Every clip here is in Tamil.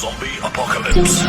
Zombie apocalypse.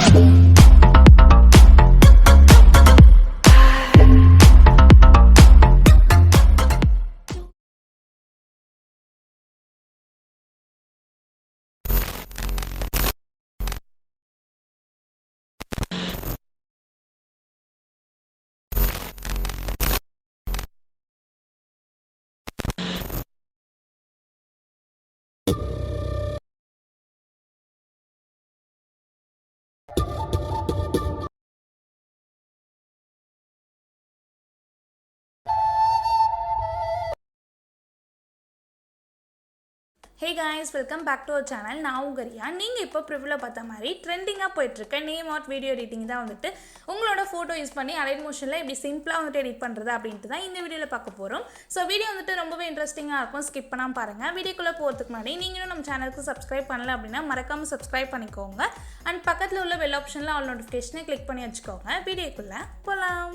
Hey guys, welcome back to our channel. நான் உங்க ரியா. நீங்க இப்போ ப்ரிவ்யூல பார்த்த மாதிரி ட்ரெண்டிங்கா போயிட்டு இருக்க நேம் ஆர்ட் வீடியோ எடிட்டிங் தான் வந்துட்டு உங்களோட போட்டோ யூஸ் பண்ணி அலைட் மோஷன்ல எப்படி சிம்பிளா வந்துட்டு எடிட் பண்றது அப்படின்ட்டு தான் இந்த வீடியோல பார்க்க போறோம். சோ வீடியோ வந்துட்டு ரொம்பவே இன்ட்ரெஸ்டிங்கா இருக்கும். ஸ்கிப் பண்ணாம பாருங்க. வீடியோக்குள்ள போறதுக்கு முன்னாடி நீங்களும் நம்ம சேனலுக்கு சப்ஸ்கிரைப் பண்ணல அப்படினா மறக்காம சப்ஸ்கிரைப் பண்ணிக்கோங்க. அண்ட் பக்கத்துல உள்ள பெல் ஆப்ஷன்ல ஆல் நோட்டிஃபிகேஷனை கிளிக் பண்ணி வச்சுக்கோங்க. வீடியோக்குள்ள போலாம்.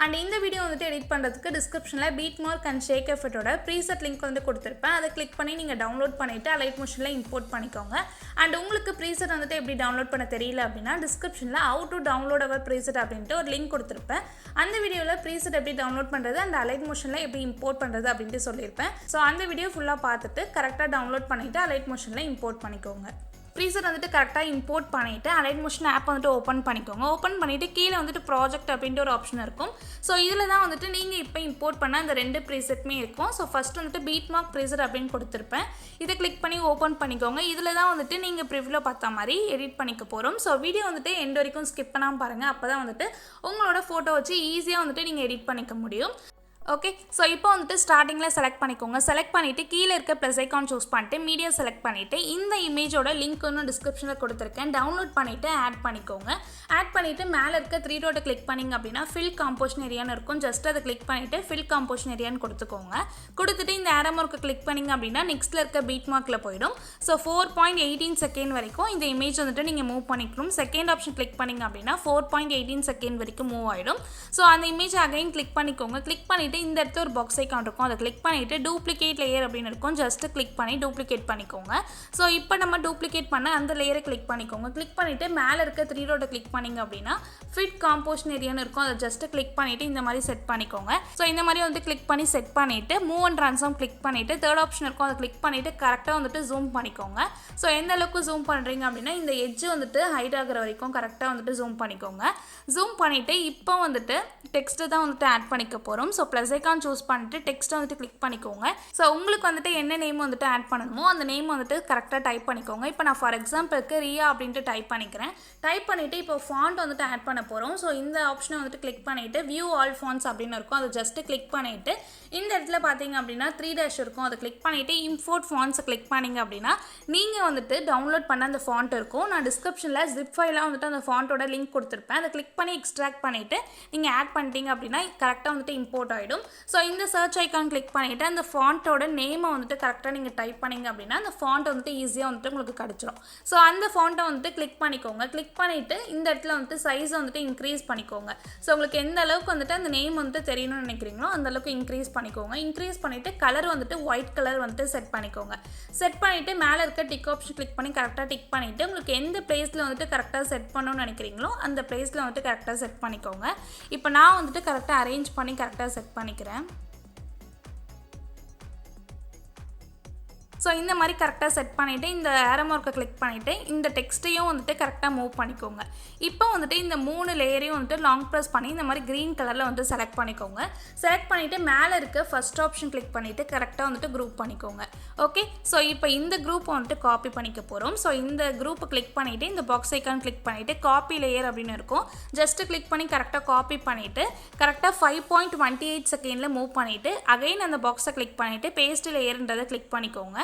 அண்ட் இந்த வீடியோ வந்துட்டு எடிட் பண்ணுறதுக்கு டிஸ்கிரிப்ஷனில் பீட் மார்க் அண்ட் ஷேக் எஃபெக்ட்டோட ப்ரீசெட் லிங்க் வந்து கொடுத்துருப்பேன். அதை கிளிக் பண்ணி நீங்கள் டவுன்லோட் பண்ணிவிட்டு அலைட் மோஷனில் இம்போர்ட் பண்ணிக்கோங்க. அண்ட் உங்களுக்கு ப்ரீசெட் வந்துட்டு எப்படி டவுன்லோட் பண்ண தெரியல அப்படின்னா டிஸ்கிரிப்ஷனில் how to download our preset அப்படின்ட்டு ஒரு லிங்க் கொடுத்துருப்பேன். அந்த வீடியோவில் ப்ரீசெட் எப்படி டவுன்லோட் பண்ணுறது அண்ட் அலைட் மோஷனில் எப்படி இம்போர்ட் பண்ணுறது அப்படின்ட்டு சொல்லியிருப்பேன். ஸோ அந்த வீடியோ ஃபுல்லாக பார்த்துட்டு கரெக்டாக டவுன்லோட் பண்ணிவிட்டு அலைட் மோஷனில் இம்போர்ட் பண்ணிக்கோங்க. ப்ரீசெட் வந்துட்டு கரெக்டாக இம்போர்ட் பண்ணிவிட்டு அலைட் மோஷன் ஆப் வந்துட்டு ஓப்பன் பண்ணிக்கோங்க. ஓப்பன் பண்ணிவிட்டு கீழே வந்துட்டு ப்ராஜெக்ட் அப்படின்ட்டு ஒரு ஆப்ஷன் இருக்கும். ஸோ இதில் தான் வந்துட்டு நீங்கள் இப்போ இம்போர்ட் பண்ண அந்த ரெண்டு ப்ரீசெட்டுமே இருக்கும். ஸோ ஃபஸ்ட் வந்துட்டு பீட் மார்க் ப்ரீசெட் அப்படின்னு கொடுத்துருப்பேன். இதை கிளிக் பண்ணி ஓப்பன் பண்ணிக்கோங்க. இதில் தான் வந்துட்டு நீங்கள் ப்ரிவ்யூவில் பார்த்த மாதிரி எடிட் பண்ணிக்க போகிறோம். ஸோ வீடியோ வந்துட்டு எண்ட் வரைக்கும் ஸ்கிப் பண்ணாமல் பாருங்கள். அப்போ தான் வந்துட்டு உங்களோட ஃபோட்டோ வச்சு ஈஸியாக வந்துட்டு நீங்கள் எடிட் பண்ணிக்க முடியும். ஓகே, ஸோ இப்போ வந்துட்டு ஸ்டார்டிங்கில் செலக்ட் பண்ணிக்கோங்க. செலக்ட் பண்ணிவிட்டு கீழே இருக்க ப்ளஸ் ஐக்கான் சூஸ் பண்ணிட்டு மீடியா செலக்ட் பண்ணிவிட்டு இந்த இமேஜோட லிங்க் ஒன்று டிஸ்கிரிப்ஷனில் கொடுத்துருக்கேன். டவுன்லோட் பண்ணிவிட்டு ஆட் பண்ணிக்கோங்க. ஆட் பண்ணிவிட்டு மேலே இருக்க 3 டாட்டை கிளிக் பண்ணிங்க அப்படின்னா ஃபில் காம்போஷன் ஏரியான்னு இருக்கும். ஜஸ்ட் அதை கிளிக் பண்ணிவிட்டு ஃபில் காம்போஷன் ஏரியான்னு கொடுத்துக்கோங்க. கொடுத்துட்டு இந்த ஆரோ மார்க்கை கிளிக் பண்ணிங்க அப்படின்னா நெக்ஸ்ட்டில் இருக்க பீட் மார்க்கில் போயிடும். ஸோ 4.18 செகண்ட் வரைக்கும் இந்த இமேஜ் வந்துட்டு நீங்கள் மூவ் பண்ணிக்கணும். செகண்ட் ஆப்ஷன் கிளிக் பண்ணிங்க அப்படின்னா 4.18 செகண்ட் வரைக்கும் மூவ் ஆகிடும். ஸோ அந்த இமேஜ் அகைன் கிளிக் பண்ணிக்கோங்க. கிளிக் பண்ணிவிட்டு இந்த இடத்துல ஒரு பாக்ஸ் ஐக்கான் இருக்கும். அதை கிளிக் பண்ணிவிட்டு டூப்ளிகேட் லேயர் அப்படின்னு இருக்கும். ஜஸ்ட் கிளிக் பண்ணி டூப்ளிகேட் பண்ணிக்கோங்க. ஸோ இப்போ நம்ம டூப்ளிகேட் பண்ண அந்த லேயரை கிளிக் பண்ணிக்கோங்க. கிளிக் பண்ணிவிட்டு மேலே இருக்க 3 டாட்டை கிளிக் பண்ணிங்க அப்படின்னா ஃபிட் காம்போஷன் ஏரியான்னு இருக்கும். அதை ஜஸ்ட் கிளிக் பண்ணிவிட்டு இந்த மாதிரி செட் பண்ணிக்கோங்க. ஸோ இந்த மாதிரி வந்து கிளிக் பண்ணி செட் பண்ணிவிட்டு மூவ் அண்ட் ட்ரான்ஸ்ஃபார்ம் கிளிக் பண்ணிவிட்டு தேர்ட் ஆப்ஷன் இருக்கும். அதை கிளிக் பண்ணிவிட்டு கரெக்டாக வந்துட்டு ஜூம் பண்ணிக்கோங்க. ஸோ எந்த அளவுக்கு ஜூம் பண்ணுறீங்க அப்படின்னா இந்த எட்ஜ் வந்துட்டு ஹைட் ஆகிற வரைக்கும் கரெக்டாக வந்துட்டு ஜூம் பண்ணிக்கோங்க. ஜூம் பண்ணிவிட்டு இப்போ வந்துட்டு டெக்ஸ்ட்டு தான் வந்துட்டு ஆட் பண்ணிக்க போகிறோம். ஸோ ப்ளஸ் ஐக்கான் சூஸ் பண்ணிட்டு டெக்ஸ்ட்டை வந்துட்டு கிளிக் பண்ணிக்கோங்க. ஸோ உங்களுக்கு வந்துட்டு என்ன நேம் வந்துட்டு ஆட் பண்ணணுமோ அந்த நேம் வந்துட்டு கரெக்டாக டைப் பண்ணிக்கோங்க. இப்போ நான் ஃபார் எக்ஸாம்பிளுக்கு ரியா அப்படின்ட்டு டைப் பண்ணிக்கிறேன். டைப் பண்ணிவிட்டு இப்போ ஃபாண்ட் வந்துட்டு ஆட் பண்ண போகிறோம். ஸோ இந்த ஆப்ஷனை வந்துட்டு கிளிக் பண்ணிவிட்டு வியூ ஆல் ஃபாண்ட்ஸ் அப்படின்னு இருக்கும். அதை ஜஸ்ட்டு கிளிக் பண்ணிவிட்டு இந்த இடத்துல பார்த்தீங்க அப்படின்னா 3 டேஷ் இருக்கும். அதை கிளிக் பண்ணிவிட்டு இம்போர்ட் ஃபாண்ட்ஸை கிளிக் பண்ணிங்க அப்படின்னா நீங்கள் வந்துட்டு டவுன்லோட் பண்ண அந்த ஃபாண்ட் இருக்கும். நான் டிஸ்கிரிப்ஷனில் ஜிப் ஃபைலாக வந்துட்டு அந்த ஃபாண்ட்டோட லிங்க் கொடுத்துருப்பேன். அதை கிளிக் பண்ணி எக்ஸ்ட்ராக்ட் பண்ணிவிட்டு நீங்கள் ஆட் பண்ணிட்டீங்க அப்படின்னா கரெக்டாக வந்துட்டு இம்போர்ட் ஆகிடும். ஸோ இந்த சர்ச் ஐக்கான் கிளிக் பண்ணிவிட்டு அந்த ஃபாண்ட்டோட நேமை வந்துட்டு கரெக்டாக நீங்கள் டைப் பண்ணிங்க அப்படின்னா அந்த ஃபாண்ட் வந்துட்டு ஈஸியாக வந்துட்டு உங்களுக்கு கிடச்சிரும். ஸோ அந்த ஃபாண்ட்டை வந்துட்டு கிளிக் பண்ணிக்கோங்க. கிளிக் பண்ணிவிட்டு இந்த இடத்துல வந்துட்டு சைஸை வந்துட்டு இன்க்ரீஸ் பண்ணிக்கோங்க. ஸோ உங்களுக்கு எந்த அளவுக்கு வந்துட்டு அந்த நேம் வந்துட்டு தெரியணும்னு நினைக்கிறீங்களோ அந்த அளவுக்கு இன்க்ரீஸ் பண்ணிக்கோங்க. இன்க்ரீஸ் பண்ணிவிட்டு கலர் வந்துட்டு ஒயிட் கலர் வந்துட்டு செட் பண்ணிக்கோங்க. செட் பண்ணிவிட்டு மேலே இருக்க டிக் ஆப்ஷன் கிளிக் பண்ணி கரெக்டாக டிக் பண்ணிவிட்டு உங்களுக்கு எந்த பிளேஸில் வந்துட்டு கரெக்டாக செட் பண்ணணும்னு நினைக்கிறீங்களோ அந்த பிளேஸில் வந்துட்டு கரெக்டாக செட் பண்ணிக்கோங்க. இப்போ நான் வந்துட்டு கரெக்டாக அரேஞ்ச் பண்ணி கரெக்டாக செட் பண்ணிக்கிறேன். ஸோ இந்த மாதிரி கரெக்டாக செட் பண்ணிவிட்டு இந்த ஆரோ மார்க்கை கிளிக் பண்ணிவிட்டு இந்த டெக்ஸ்ட்டையும் வந்துட்டு கரெக்டாக மூவ் பண்ணிக்கோங்க. இப்போ வந்துட்டு இந்த 3 லேயரையும் வந்துட்டு லாங் ப்ரெஸ் பண்ணி இந்த மாதிரி க்ரீன் கலரில் வந்துட்டு செலக்ட் பண்ணிக்கோங்க. செலக்ட் பண்ணிவிட்டு மேலே இருக்க ஃபஸ்ட் ஆப்ஷன் கிளிக் பண்ணிவிட்டு கரெக்டாக வந்துட்டு குரூப் பண்ணிக்கோங்க. ஓகே, ஸோ இப்போ இந்த குரூப்பை வந்துட்டு காப்பி பண்ணிக்க போகிறோம். ஸோ இந்த குரூப்பை கிளிக் பண்ணிவிட்டு இந்த பாக்ஸ் ஐக்கான் கிளிக் பண்ணிவிட்டு காப்பி லேயர் அப்படின்னு இருக்கும். ஜஸ்ட்டு கிளிக் பண்ணி கரெக்டாக காப்பி பண்ணிவிட்டு கரெக்டாக 5.28 செகண்டில் மூவ் பண்ணிவிட்டு அகைன் அந்த பாக்ஸை கிளிக் பண்ணிவிட்டு பேஸ்ட் லேயர்ன்றதை கிளிக் பண்ணிக்கோங்க.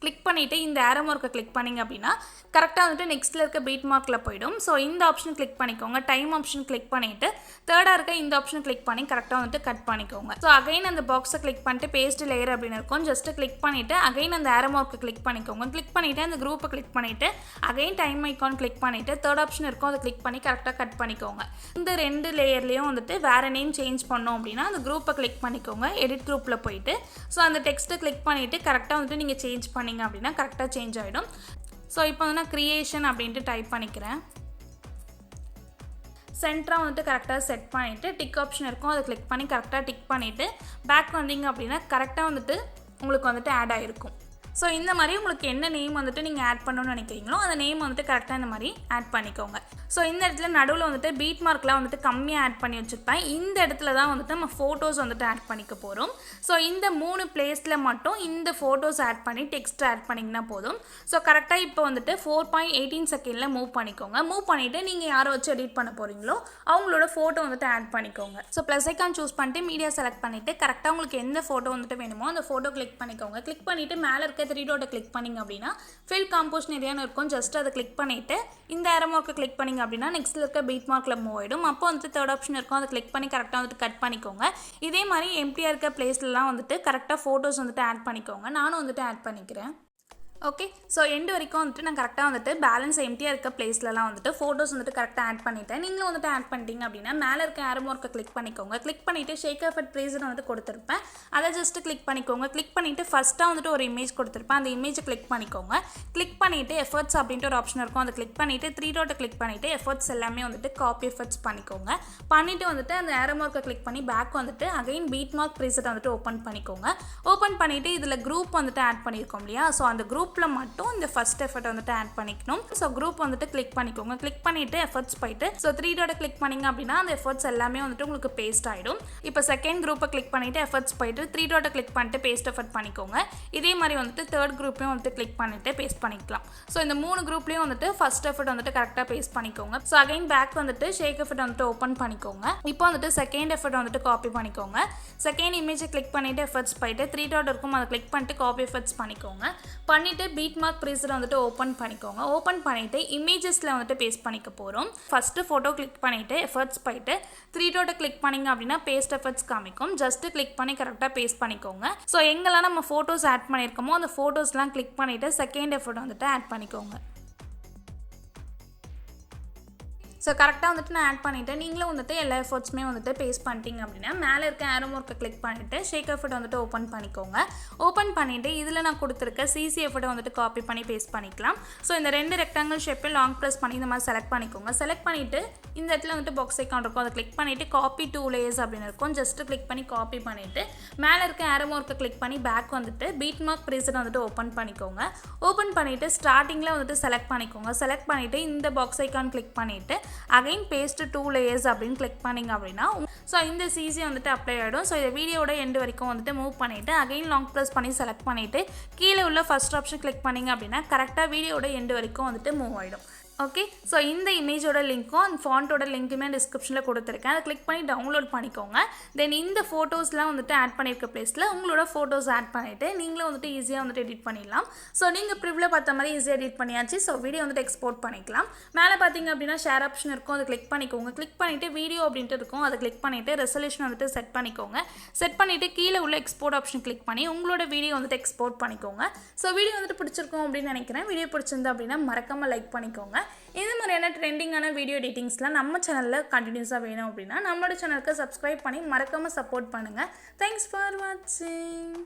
கிளிக் பண்ணிவிட்டு இந்த ஆரோ மார்க்கை கிளிக் பண்ணிங்க அப்படின்னா கரெக்டாக வந்துட்டு நெக்ஸ்ட்டில் இருக்க பீட் மார்க்கில் போயிடும். ஸோ இந்த ஆப்ஷன் கிளிக் பண்ணிக்கோங்க. டைம் ஆப்ஷன் கிளிக் பண்ணிவிட்டு தேர்டாக இருக்க இந்த ஆப்ஷன் கிளிக் பண்ணி கரெக்டாக வந்துட்டு கட் பண்ணிக்கோங்க. ஸோ அகைன் அந்த பாக்ஸை கிளிக் பண்ணிட்டு பேஸ்ட் லேயர் அப்படின்னு இருக்கும். ஜஸ்ட்டு கிளிக் பண்ணிவிட்டு அகைன் அந்த ஆரோ மார்க்கை கிளிக் பண்ணிக்கோங்க. கிளிக் பண்ணிவிட்டு அந்த குரூப்பை கிளிக் பண்ணிவிட்டு அகைன் டைம் ஐக்கான் கிளிக் பண்ணிவிட்டு தேர்ட் ஆப்ஷன் இருக்கும். அதை கிளிக் பண்ணி கரெக்டாக கட் பண்ணிக்கோங்க. இந்த 2 லேயர்லேயும் வந்துட்டு வேறு நேம் சேஞ்ச் பண்ணோம் அப்படின்னா அந்த குரூப்பை கிளிக் பண்ணிக்கோங்க. எடிட் குரூப்பில் போயிட்டு ஸோ அந்த டெக்ஸ்ட்டை கிளிக் பண்ணிவிட்டு கரெக்டாக வந்துட்டு நீங்கள் சேஞ்ச் பண்ணிங்க அப்படின்னா கரெக்டாக சேஞ்ச் ஆகிடும். ஸோ இப்போ வந்து நான் க்ரியேஷன் அப்படின்ட்டு டைப் பண்ணிக்கிறேன். சென்டராக வந்துட்டு கரெக்டாக செட் பண்ணிவிட்டு டிக் ஆப்ஷன் இருக்கும், அதை கிளிக் பண்ணி கரெக்டாக டிக் பண்ணிவிட்டு பேக் வந்தீங்க அப்படின்னா கரெக்டாக வந்துட்டு உங்களுக்கு வந்துட்டு ஆட் ஆகிருக்கும். ஸோ இந்த மாதிரி உங்களுக்கு என்ன நேம் வந்துட்டு நீங்கள் ஆட் பண்ணணும்னு நினைக்கிறீங்களோ அந்த நேம் வந்துட்டு கரெக்டாக இந்த மாதிரி ஆட் பண்ணிக்கோங்க. ஸோ இந்த இடத்துல நடுவில் வந்துட்டு பீட் மார்க்லாம் வந்துட்டு கம்மியாக ஆட் பண்ணி வச்சுருப்பேன். இந்த இடத்துல தான் வந்துட்டு நம்ம ஃபோட்டோஸ் வந்துட்டு ஆட் பண்ணிக்க போகிறோம். ஸோ இந்த 3 பிளேஸில் மட்டும் இந்த ஃபோட்டோஸ் ஆட் பண்ணி டெக்ஸ்ட் ஆட் பண்ணிங்கன்னா போதும். ஸோ கரெக்டாக இப்போ வந்துட்டு 4.18 செகண்டில் மூவ் பண்ணிக்கோங்க. மூவ் பண்ணிவிட்டு நீங்கள் யாரை வச்சு எடிட் பண்ண போகிறீங்களோ அவங்களோட ஃபோட்டோ வந்துட்டு ஆட் பண்ணிக்கோங்க. ஸோ ப்ளஸ் ஐக்கான் சூஸ் பண்ணிட்டு மீடியா செலக்ட் பண்ணிவிட்டு கரெக்டாக உங்களுக்கு எந்த ஃபோட்டோ வந்துட்டு வேணுமோ அந்த ஃபோட்டோ கிளிக் பண்ணிக்கோங்க. கிளிக் பண்ணிவிட்டு மேலே இருக்க 3 டாட்டை கிளிக் பண்ணிங்க அப்படின்னா ஃபில் காம்போசிஷன் ஏரியான்னு இருக்கும். ஜஸ்ட் அதை கிளிக் பண்ணிவிட்டு இந்த ஏரோ மார்க்கை கிளிக் பண்ணிங்க அப்படின்னா நெக்ஸ்ட்டில் இருக்க பீட் மார்க்கில் மூவ் ஆகிடும். அப்போ வந்துட்டு 3rd ஆப்ஷன் இருக்கும், அதை கிளிக் பண்ணி கரெக்டாக வந்துட்டு கட் பண்ணிக்கோங்க. இதே மாதிரி எம்டியாக இருக்க பிளேஸ்லாம் வந்துட்டு கரெக்டாக ஃபோட்டோஸ் வந்துட்டு ஆட் பண்ணிக்கோங்க. நானும் வந்துட்டு ஆட் பண்ணிக்கிறேன். ஓகே, ஸோ எண்டு வரைக்கும் வந்துட்டு நான் கரெக்டாக வந்துட்டு பேலன்ஸ் எம்டியாக இருக்க பிளேஸ்லலாம் வந்துட்டு ஃபோட்டோஸ் வந்துட்டு கரெக்டாக ஆட் பண்ணிட்டேன். நீங்களும் வந்துட்டு ஆட் பண்ணிட்டீங்க அப்படின்னா மேலே இருக்க ஏரோ மார்க்கை கிளிக் பண்ணிக்கோங்க. கிளிக் பண்ணிவிட்டு ஷேக் எஃபெக்ட் ப்ரீசர் வந்துட்டு கொடுத்துருப்பேன், அதை ஜஸ்ட்டு கிளிக் பண்ணிக்கோங்க. கிளிக் பண்ணிவிட்டு ஃபஸ்ட்டாக வந்துட்டு ஒரு இமேஜ் கொடுத்துருப்பேன், அந்த இமேஜை கிளிக் பண்ணிக்கோங்க. கிளிக் பண்ணிவிட்டு எஃபர்ட்ஸ் அப்படின்ட்டு ஒரு ஆப்ஷன் இருக்கும், அதை கிளிக் பண்ணிவிட்டு 3 டாட்டை கிளிக் பண்ணிவிட்டு எஃபர்ட்ஸ் எல்லாமே வந்துட்டு காப்பி எஃபர்ட்ஸ் பண்ணிக்கோங்க. பண்ணிவிட்டு வந்துட்டு அந்த ஏரோ மார்க்கை கிளிக் பண்ணி பேக் வந்துட்டு அகைன் பீட் மார்க் ப்ரீசரை வந்துட்டு ஓப்பன் பண்ணிக்கோங்க. ஓப்பன் பண்ணிவிட்டு இதில் குரூப் வந்துட்டு ஆட் பண்ணியிருக்கோம் இல்லையா, ஸோ அந்த குரூப்பில் மட்டும் இந்த ஃபர்ஸ்ட் எஃபர்ட் வந்துட்டு ஆட் பண்ணிக்கணும். ஸோ குரூப் வந்துட்டு கிளிக் பண்ணிக்கோங்க. கிளிக் பண்ணிவிட்டு எஃபர்ட்ஸ் போயிட்டு ஸோ 3 டாட்டை கிளிக் பண்ணிங்க அப்படின்னா அந்த எஃபர்ட்ஸ் எல்லாமே வந்துட்டு உங்களுக்கு பேஸ்ட் ஆகிடும். இப்போ செகண்ட் குரூப்பை கிளிக் பண்ணிவிட்டு எஃபர்ட்ஸ் போயிட்டு 3 டாட்டை கிளிக் பண்ணிட்டு பேஸ்ட் எஃபர்ட் பண்ணிக்கோங்க. இதே மாதிரி வந்துட்டு 3rd குரூப்பையும் வந்துட்டு கிளிக் பண்ணிவிட்டு பேஸ்ட் பண்ணிக்கலாம். ஸோ இந்த 3 குரூப்லேயும் வந்துட்டு ஃபர்ஸ்ட் எஃபர்ட் வந்துட்டு கரெக்டாக பேஸ்ட் பண்ணிக்கோங்க. ஸோ அகைன் பேக் வந்துட்டு ஷேக் எஃபர்ட் வந்துட்டு ஓப்பன் பண்ணிக்கோங்க. இப்போ வந்துட்டு செகண்ட் எஃபர்ட் வந்துட்டு காப்பி பண்ணிக்கோங்க. செகண்ட் இமேஜை கிளிக் பண்ணிவிட்டு எஃபர்ட்ஸ் போயிட்டு 3 டாட் இருக்கும், அதை கிளிக் பண்ணிட்டு காப்பி எஃபர்ட்ஸ் பண்ணிக்கோங்க. பண்ணிவிட்டு பீட் மார்க் ப்ரீசரை வந்துட்டு ஓப்பன் பண்ணிக்கோங்க. ஓப்பன் பண்ணிவிட்டு இமேஜஸில் வந்துட்டு பேஸ்ட் பண்ணிக்க போகிறோம். ஃபஸ்ட்டு ஃபோட்டோ கிளிக் பண்ணிவிட்டு எஃபர்ட்ஸ் போயிட்டு 3 டாட்டை கிளிக் பண்ணிங்க அப்படின்னா பேஸ்ட் எஃபர்ட்ஸ் காமிக்கும். ஜஸ்ட்டு கிளிக் பண்ணி கரெக்டாக பேஸ்ட் பண்ணிக்கோங்க. ஸோ எங்கெல்லாம் நம்ம ஃபோட்டோஸ் ஆட் பண்ணியிருக்கோமோ அந்த ஃபோட்டோஸ்லாம் கிளிக் பண்ணிவிட்டு செகண்ட் எஃபர்ட் வந்துட்டு ஆட் பண்ணிக்கோங்க. ஸோ கரெக்டாக வந்துட்டு நான் ஆட் பண்ணிவிட்டேன். நீங்களும் வந்துட்டு எல்லா எஃபர்ட்ஸுமே வந்துட்டு பேஸ்ட் பண்ணிட்டீங்க அப்படின்னா மேலே இருக்க ஏரோ மார்க்கை கிளிக் பண்ணிவிட்டு ஷேக் எஃபர்ட் வந்துட்டு ஓப்பன் பண்ணிக்கோங்க. ஓப்பன் பண்ணிவிட்டு இதில் நான் கொடுத்துருக்க சிசி எஃபர்ட்டை வந்துட்டு காப்பி பண்ணி பேஸ்ட் பண்ணிக்கலாம். ஸோ இந்த 2 ரெக்டாங்கிள் ஷேப்பை லாங் ப்ரெஸ் பண்ணி இந்த மாதிரி செலக்ட் பண்ணிக்கோங்க. செலக்ட் பண்ணிவிட்டு இந்த இடத்துல வந்துட்டு பாக்ஸ் ஐக்கான் இருக்கும், அதை கிளிக் பண்ணிவிட்டு காப்பி 2 லேயர்ஸ் அப்படின்னு இருக்கும். ஜஸ்ட்டு கிளிக் பண்ணி காப்பி பண்ணிவிட்டு மேலே இருக்க ஏரோ மார்க்கை கிளிக் பண்ணி பேக் வந்துட்டு பீட் மார்க் ப்ரீசரை வந்துட்டு ஓப்பன் பண்ணிக்கோங்க. ஓப்பன் பண்ணிவிட்டு ஸ்டார்டிங்கில் வந்துட்டு செலக்ட் பண்ணிக்கோங்க. செலக்ட் பண்ணிவிட்டு இந்த பாக்ஸ் ஐக்கான் கிளிக் பண்ணிவிட்டு அகைன் பேஸ்ட் 2 லேயர்ஸ் அப்படின்னு கிளிக் பண்ணிங்க அப்படின்னா ஸோ இந்த சிசி வந்துட்டு அப்ளை ஆகிடும். ஸோ இந்த வீடியோட எண்டு வரைக்கும் வந்துட்டு மூவ் பண்ணிவிட்டு அகைன் லாங் ப்ரெஸ் பண்ணி செலக்ட் பண்ணிவிட்டு கீழே உள்ள ஃபர்ஸ்ட் ஆப்ஷன் கிளிக் பண்ணிங்க அப்படின்னா கரெக்டாக வீடியோட எண்டு வரைக்கும் வந்துட்டு மூவ் ஆகிடும். ஓகே, ஸோ இந்த இமேஜோட லிங்க்கும் அந்த ஃபாண்ட்டோட லிங்க்குமே டிஸ்கிரிப்ஷனில் கொடுத்துருக்கேன், அதை கிளிக் பண்ணி டவுன்லோட் பண்ணிக்கோங்க. தென் இந்த ஃபோட்டோஸ்லாம் வந்துட்டு ஆட் பண்ணியிருக்க பிளேஸில் உங்களோட ஃபோட்டோஸ் ஆட் பண்ணிவிட்டு நீங்களும் வந்துட்டு ஈஸியாக வந்துட்டு எடிட் பண்ணிடலாம். ஸோ நீங்கள் ப்ரிவ்யூவில் பார்த்த மாதிரி ஈஸியாக எடிட் பண்ணியாச்சு. ஸோ வீடியோ வந்துட்டு எக்ஸ்போர்ட் பண்ணிக்கலாம். மேலே பார்த்தீங்க அப்படின்னா ஷேர் ஆப்ஷன் இருக்கும், அதை கிளிக் பண்ணிக்கோங்க. கிளிக் பண்ணிவிட்டு வீடியோ அப்படின்ட்டு இருக்கும், அதை கிளிக் பண்ணிவிட்டு ரெசல்யூஷன் வந்துட்டு செட் பண்ணிக்கோங்க. செட் பண்ணிவிட்டு கீழே உள்ள எக்ஸ்போர்ட் ஆப்ஷன் கிளிக் பண்ணி உங்களோட வீடியோ வந்துட்டு எக்ஸ்போர்ட் பண்ணிக்கோங்க. ஸோ வீடியோ வந்துட்டு பிடிச்சிருக்கும் அப்படின்னு நினைக்கிறேன். வீடியோ பிடிச்சிருந்தா அப்படின்னா மறக்காமல் லைக் பண்ணிக்கோங்க. இந்த மாதிரியான ட்ரெண்டிங்கான வீடியோ எடிட்டிங்ஸ்லாம் நம்ம சேனலில் கண்டினியூஸாக வேணும் அப்படின்னா நம்மளோட சேனலுக்கு சப்ஸ்கிரைப் பண்ணி மறக்காமல் சப்போர்ட் பண்ணுங்கள். தேங்க்ஸ் ஃபார் வாட்சிங்.